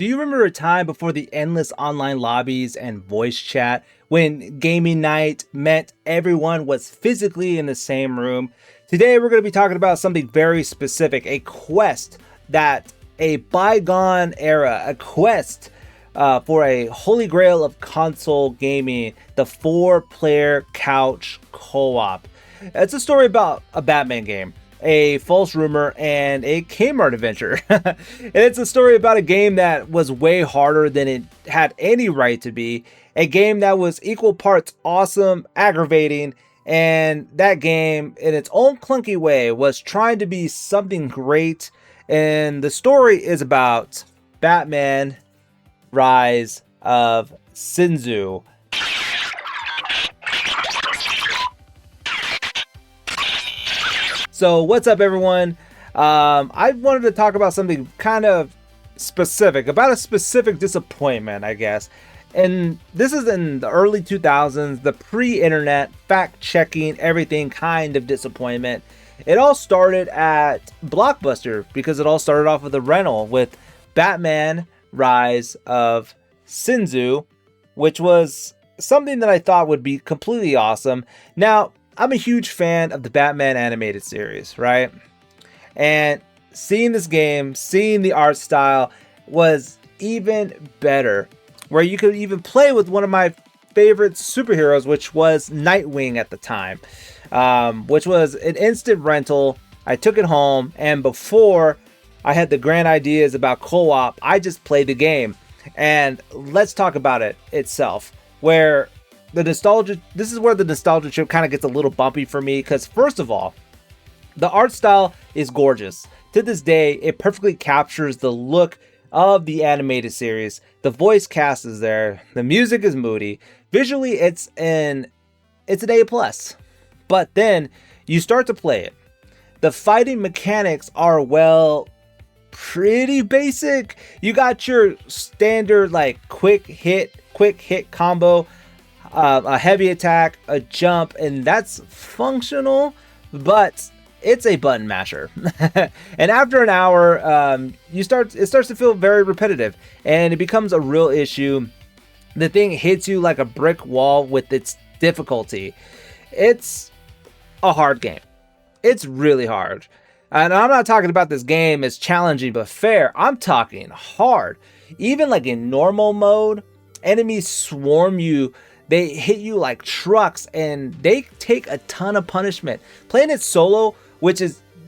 Do you remember a time before the endless online lobbies and voice chat when gaming night meant everyone was physically in the same room? Today, we're going to be talking about something very specific, a quest that a bygone era, a quest for a holy grail of console gaming, the 4-player couch co-op. It's a story about a Batman game, a false rumor, and a Kmart adventure. And it's a story about a game that was way harder than it had any right to be. A game that was equal parts awesome, aggravating, and that game, in its own clunky way, was trying to be something great. And the story is about Batman Rise of Sin Tzu. So what's up, everyone? I wanted to talk about something kind of specific, about a specific disappointment, I guess. And this is in the early 2000s, the pre-internet, fact-checking, everything kind of disappointment. It all started at Blockbuster because it all started off with a rental with Batman Rise of Sin Tzu, which was something that I thought would be completely awesome. Now, I'm a huge fan of the Batman animated series, right? And seeing this game, seeing the art style was even better, where you could even play with one of my favorite superheroes, which was Nightwing at the time, which was an instant rental. I took it home, and before I had the grand ideas about co-op, I just played the game. And let's talk about it itself, where the nostalgia, this is where the nostalgia trip kind of gets a little bumpy for me, because first of all, the art style is gorgeous. To this day, it perfectly captures the look of the animated series. The voice cast is there. The music is moody. Visually, it's an A+. But then you start to play it. The fighting mechanics are, well, pretty basic. You got your standard like quick hit combo, a heavy attack, a jump, and that's functional, but it's a button masher. And after an hour, it starts to feel very repetitive, and it becomes a real issue. The thing hits you like a brick wall with its difficulty. It's a hard game. It's really hard. And I'm not talking about this game as challenging but fair. I'm talking hard. Even like in normal mode, enemies swarm you. They hit you like trucks, and they take a ton of punishment. Playing it solo, which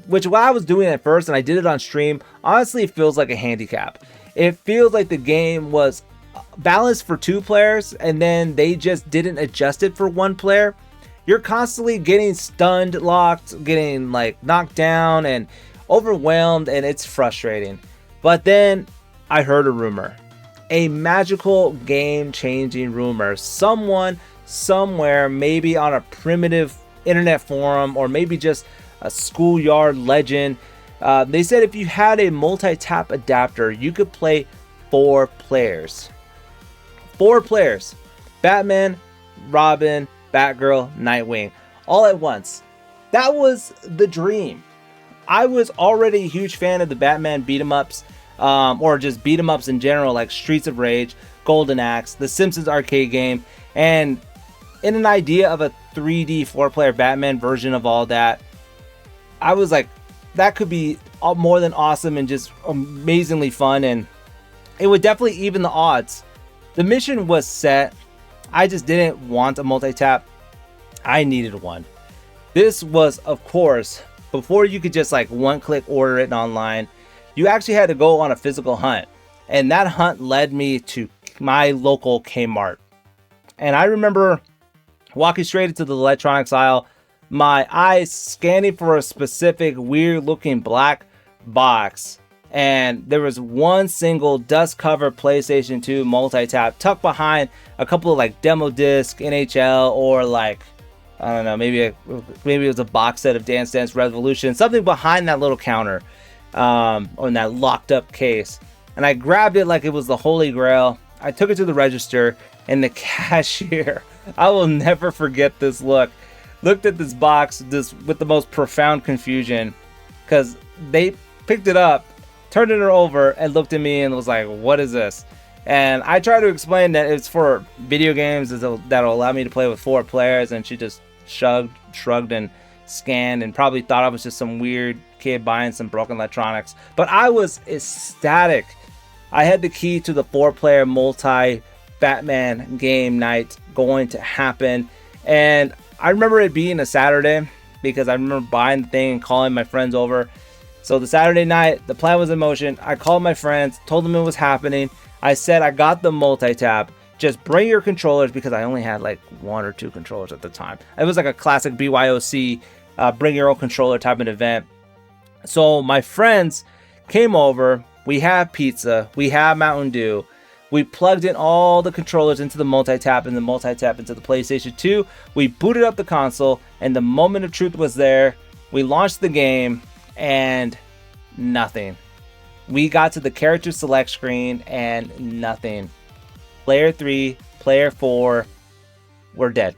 what I was doing at first, and I did it on stream, honestly, it feels like a handicap. It feels like the game was balanced for 2 players, and then they just didn't adjust it for 1 player. You're constantly getting stunned, locked, getting like knocked down and overwhelmed, and it's frustrating. But then I heard a rumor. A magical game-changing rumor. Someone, somewhere, maybe on a primitive internet forum, or maybe just a schoolyard legend, they said if you had a multi-tap adapter, you could play 4 players. 4 players. Batman, Robin, Batgirl, Nightwing, all at once. That was the dream. I was already a huge fan of the Batman beat-em-ups, or just beat-em-ups in general, like Streets of Rage, Golden Axe, the Simpsons arcade game, and in an idea of a 3D 4-player Batman version of all that, I was like, that could be more than awesome and just amazingly fun, and it would definitely even the odds. The mission was set. I just didn't want a multi-tap. I needed one. This was, of course, before you could just like one-click order it online. You actually had to go on a physical hunt. And that hunt led me to my local Kmart. And I remember walking straight into the electronics aisle, my eyes scanning for a specific weird-looking black box. And there was one single dust-covered PlayStation 2 multi-tap tucked behind a couple of like demo disc, NHL, or like, I don't know, maybe it was a box set of Dance Dance Revolution, something behind that little counter, or in that locked up case. And I grabbed it like it was the holy grail. I took it to the register, and the cashier, I will never forget this look, looked at this box with the most profound confusion, because they picked it up turned it over and looked at me and was like, what is this? And I tried to explain that it's for video games that'll allow me to play with 4 players, and she just shrugged and scanned and probably thought I was just some weird kid buying some broken electronics. But I was ecstatic. I had the key to the 4-player multi-Batman game night going to happen. And I remember it being a Saturday because I remember buying the thing and calling my friends over. So the Saturday night, the plan was in motion. I called my friends, told them it was happening. I said, I got the multi-tap. Just bring your controllers, because I only had like 1 or 2 controllers at the time. It was like a classic BYOC, bring your own controller type of event. So my friends came over. We have pizza. We have Mountain Dew. We plugged in all the controllers into the multi-tap and the multi-tap into the PlayStation 2. We booted up the console, and the moment of truth was there. We launched the game, and nothing. We got to the character select screen, and nothing. Player 3, player 4 were dead.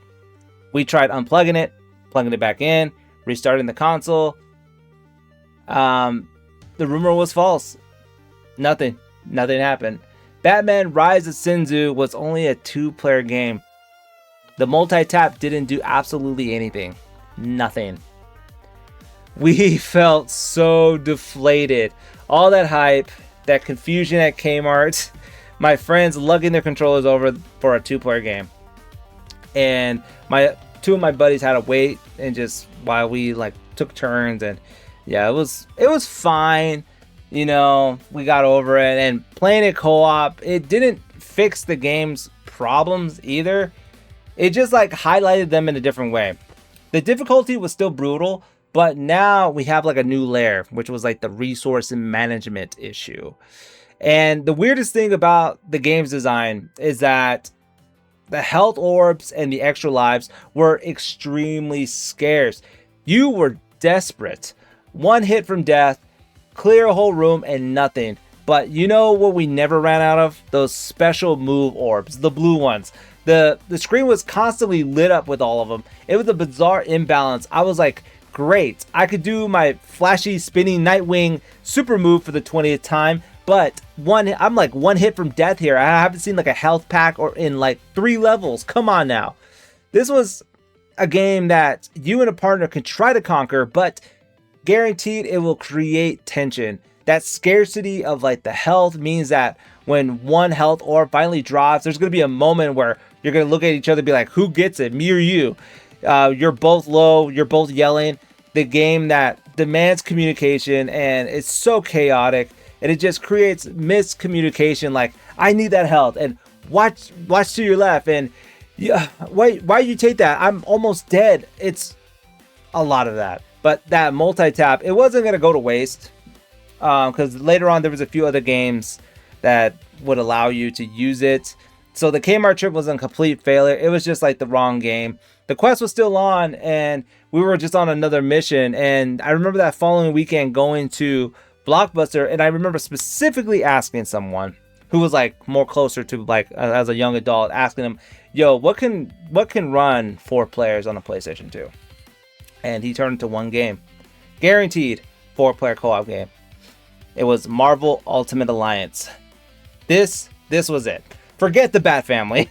We tried unplugging it, plugging it back in, restarting the console. The rumor was false. Nothing happened. Batman Rise of Sin Tzu was only a 2-player game. The multi-tap didn't do absolutely anything. Nothing. We felt so deflated. All that hype, that confusion at Kmart, my friends lugging their controllers over for a 2-player game. And 2 of my buddies had to wait, and just while we like took turns, and yeah, it was fine. You know, we got over it, and playing it co-op, it didn't fix the game's problems either. It just like highlighted them in a different way. The difficulty was still brutal, but now we have like a new layer, which was like the resource and management issue. And the weirdest thing about the game's design is that the health orbs and the extra lives were extremely scarce. You were desperate. 1 hit from death, clear a whole room, and nothing. But you know what we never ran out of? Those special move orbs, the blue ones. The screen was constantly lit up with all of them. It was a bizarre imbalance. I was like, great. I could do my flashy spinning Nightwing super move for the 20th time. But I'm like 1 hit from death here. I haven't seen like a health pack or in like 3 levels. Come on now. This was a game that you and a partner can try to conquer, but guaranteed it will create tension. That scarcity of like the health means that when 1 health orb finally drops, there's going to be a moment where you're going to look at each other and be like, who gets it, me or you? You're both low, you're both yelling. The game that demands communication, and it's so chaotic, and it just creates miscommunication. Like, I need that health, and watch to your left, and yeah, why you take that? I'm almost dead. It's a lot of that. But that multi-tap, it wasn't going to go to waste, because later on there was a few other games that would allow you to use it. So the Kmart trip was a complete failure. It was just like the wrong game. The quest was still on, and we were just on another mission. And I remember that following weekend going to Blockbuster, and I remember specifically asking someone who was like more closer to like as a young adult, asking him, yo, what can run 4 players on a PlayStation 2? And he turned to one game. Guaranteed 4-player co-op game. It was Marvel Ultimate Alliance. This was it. Forget the Bat family.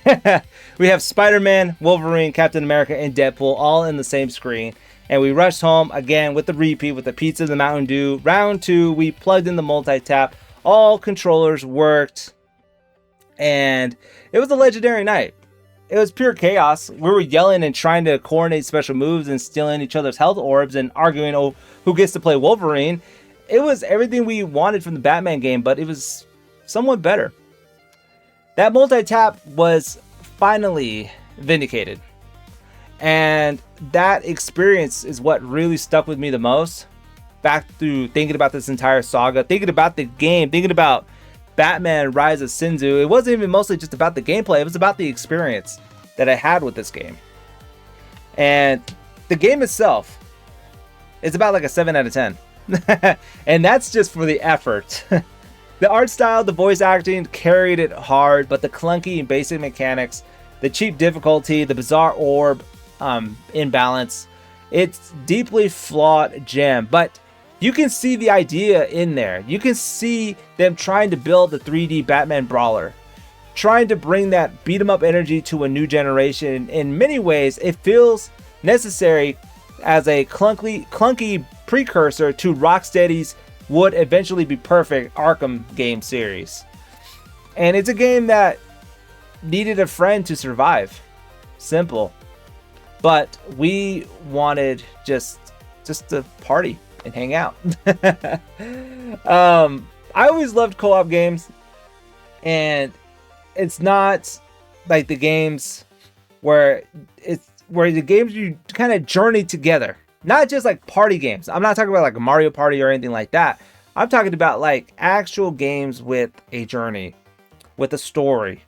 We have Spider-Man, Wolverine, Captain America, and Deadpool all in the same screen. And we rushed home again with the repeat, with the pizza and the Mountain Dew. Round 2, we plugged in the multi-tap. All controllers worked. And it was a legendary night. It was pure chaos. We were yelling and trying to coordinate special moves and stealing each other's health orbs and arguing who gets to play Wolverine. It was everything we wanted from the Batman game, but it was somewhat better. That multi-tap was finally vindicated. And that experience is what really stuck with me the most. Back through thinking about this entire saga, thinking about the game, thinking about Batman Rise of Sin Tzu. It wasn't even mostly just about the gameplay. It was about the experience that I had with this game. And the game itself is about like a 7 out of 10. And that's just for the effort. The art style, the voice acting carried it hard, but the clunky and basic mechanics, the cheap difficulty, the bizarre orb imbalance, it's deeply flawed gem. But you can see the idea in there. You can see them trying to build the 3D Batman brawler, trying to bring that beat 'em up energy to a new generation. In many ways, it feels necessary as a clunky precursor to Rocksteady's would eventually be perfect Arkham game series. And it's a game that needed a friend to survive. Simple. But we wanted just to party and hang out. I always loved co-op games, and it's not like the games where the games you kind of journey together. Not just like party games. I'm not talking about like a Mario Party or anything like that. I'm talking about like actual games with a journey, with a story,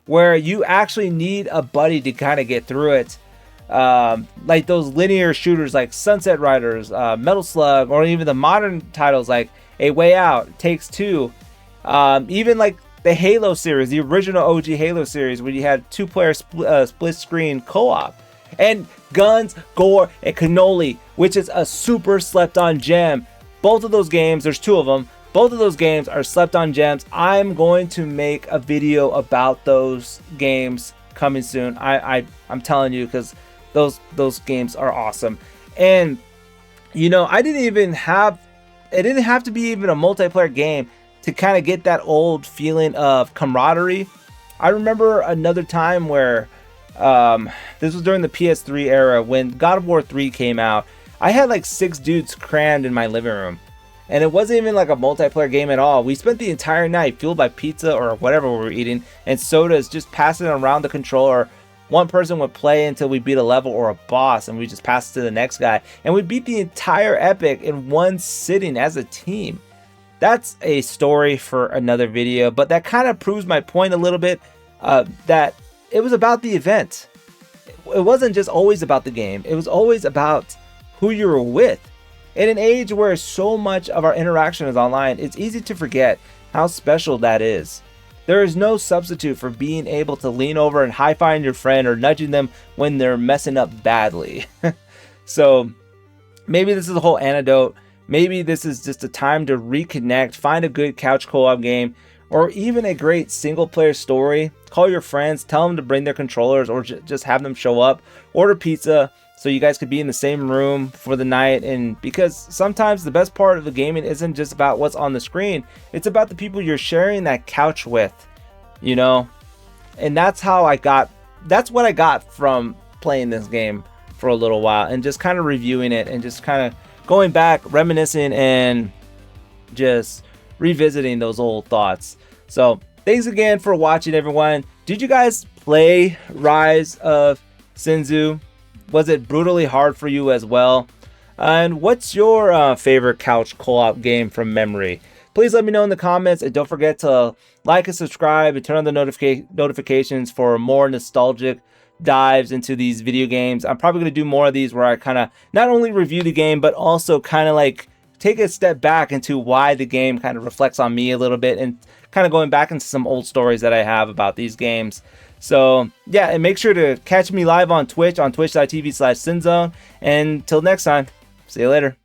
where you actually need a buddy to kind of get through it. Like those linear shooters like Sunset Riders, Metal Slug, or even the modern titles like A Way Out, Takes Two, even like the Halo series, the original OG Halo series, where you had two-player split screen co-op. And Guns, Gore, and Cannoli, which is a super slept on gem. Both of those games, there's two of them, both of those games are slept on gems. I'm going to make a video about those games coming soon. I'm telling you, because those games are awesome. And you know, it didn't have to be even a multiplayer game to kind of get that old feeling of camaraderie. I remember another time where this was during the PS3 era when God of War 3 came out. I had like 6 dudes crammed in my living room, and it wasn't even like a multiplayer game at all. We spent the entire night fueled by pizza or whatever we were eating and sodas, just passing around the controller. One person would play until we beat a level or a boss, and we just pass to the next guy, and we beat the entire epic in one sitting as a team. That's a story for another video, but that kind of proves my point a little bit, that it was about the event. It wasn't just always about the game. It was always about who you were with. In an age where so much of our interaction is online, it's easy to forget how special that is. There is no substitute for being able to lean over and high-five your friend or nudging them when they're messing up badly. So maybe this is a whole antidote. Maybe this is just a time to reconnect, find a good couch co-op game, or even a great single-player story. Call your friends, tell them to bring their controllers, or just have them show up. Order pizza so you guys could be in the same room for the night. And because sometimes the best part of the gaming isn't just about what's on the screen, it's about the people you're sharing that couch with, you know? And that's what I got from playing this game for a little while and just kind of reviewing it and just kind of going back, reminiscing, and just revisiting those old thoughts. So thanks again for watching, everyone. Did you guys play Rise of Sin Tzu? Was it brutally hard for you as well? And what's your favorite couch co-op game from memory? Please let me know in the comments, and don't forget to like and subscribe and turn on the notifications for more nostalgic dives into these video games. I'm probably going to do more of these where I kind of not only review the game, but also kind of like take a step back into why the game kind of reflects on me a little bit, and kind of going back into some old stories that I have about these games. So yeah, and make sure to catch me live on Twitch, on twitch.tv/SinZone. And until next time, see you later.